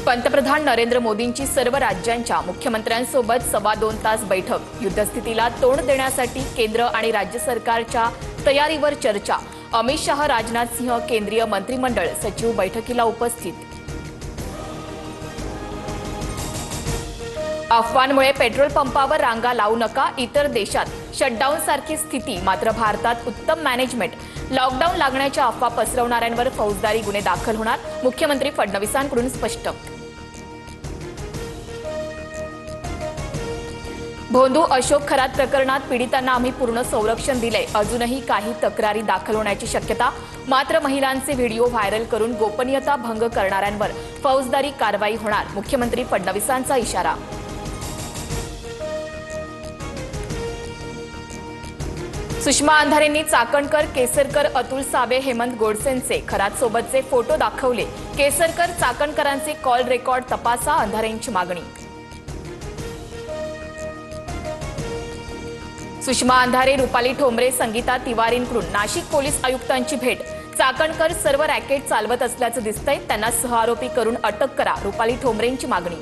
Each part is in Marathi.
पंतप्रधान नरेंद्र मोदींची सर्व राज्यांच्या मुख्यमंत्र्यांसोबत 2.25 तास बैठक. युद्धस्थितीला तोंड देण्यासाठी केंद्र आणि राज्य सरकारच्या तयारीवर चर्चा. अमित शाह, राजनाथ सिंह, केंद्रीय मंत्रिमंडळ सचिव बैठकीला उपस्थित. अफवांमुळे पेट्रोल पंपावर रांगा लावू नका. इतर देशात शटडाऊन सारखी स्थिती, मात्र भारतात उत्तम मॅनेजमेंट. लॉकडाऊन लागण्याच्या अफवा पसरवणाऱ्यांवर फौजदारी गुन्हे दाखल होणार. मुख्यमंत्री फडणवीसांकडून स्पष्ट. भोंदू अशोक खरात प्रकरणात पीडितांना आम्ही पूर्ण संरक्षण दिले. अजूनही काही तक्रारी दाखल होण्याची शक्यता. मात्र महिलांचे व्हिडिओ व्हायरल करून गोपनीयता भंग करणाऱ्यांवर फौजदारी कारवाई होणार. मुख्यमंत्री फडणवीसांचा इशारा. सुषमा अंधारेंनी चाकणकर, केसरकर, अतुल सावे, हेमंत गोडसेंचे खरातसोबतचे फोटो दाखवले. केसरकर, चाकणकरांचे कॉल रेकॉर्ड तपासा, अंधारेंची मागणी. सुषमा अंधारे, रुपाली ठोंबरे, संगीता तिवारींकडून नाशिक पोलीस आयुक्तांची भेट. चाकणकर सर्व रॅकेट चालवत असल्याचं दिसतंय, त्यांना सहआरोपी करून अटक करा, रुपाली ठोंबरेंची मागणी.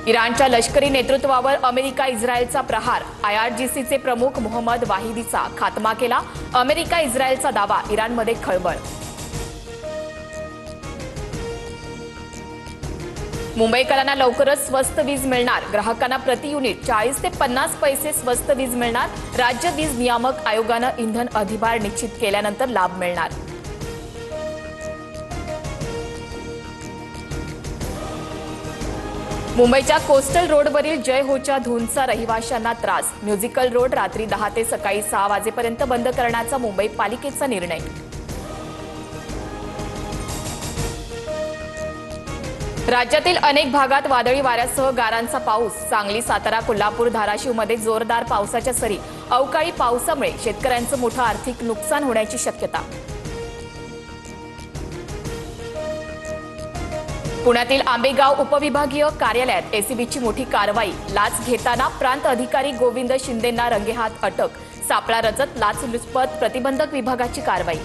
इराणच्या लष्करी नेतृत्वावर अमेरिका इस्रायलचा प्रहार. IRGCचे प्रमुख मोहम्मद वाहिदीचा खात्मा केला. अमेरिका इस्रायलचा दावा. इराणमध्ये खळबळ. मुंबईकरांना लवकरच स्वस्त वीज मिळणार. ग्राहकांना प्रति युनिट 40 ते 50 पैसे स्वस्त वीज मिळणार. राज्य वीज नियामक आयोगानं इंधन अधिभार निश्चित केल्यानंतर लाभ मिळणार. मुंबईच्या कोस्टल रोडवरील जय होच्या धूनचा रहिवाशांना त्रास. म्युझिकल रोड रात्री 10 ते सकाळी 6 वाजेपर्यंत बंद करण्याचा मुंबई पालिकेचा निर्णय. राज्यातील अनेक भागात वादळी वाऱ्यासह गारांचा पाऊस. सांगली, सातारा, कोल्हापूर, धाराशिवमध्ये जोरदार पावसाच्या सरी. अवकाळी पावसामुळे शेतकऱ्यांचं मोठं आर्थिक नुकसान होण्याची शक्यता. पुण्यातील आंबेगाव उपविभागीय कार्यालयात एसीबीची मोठी कारवाई. लाच घेताना प्रांत अधिकारी गोविंद शिंदेंना रंगेहात अटक. सापळा रचत लाचलुचपत प्रतिबंधक विभागाची कारवाई.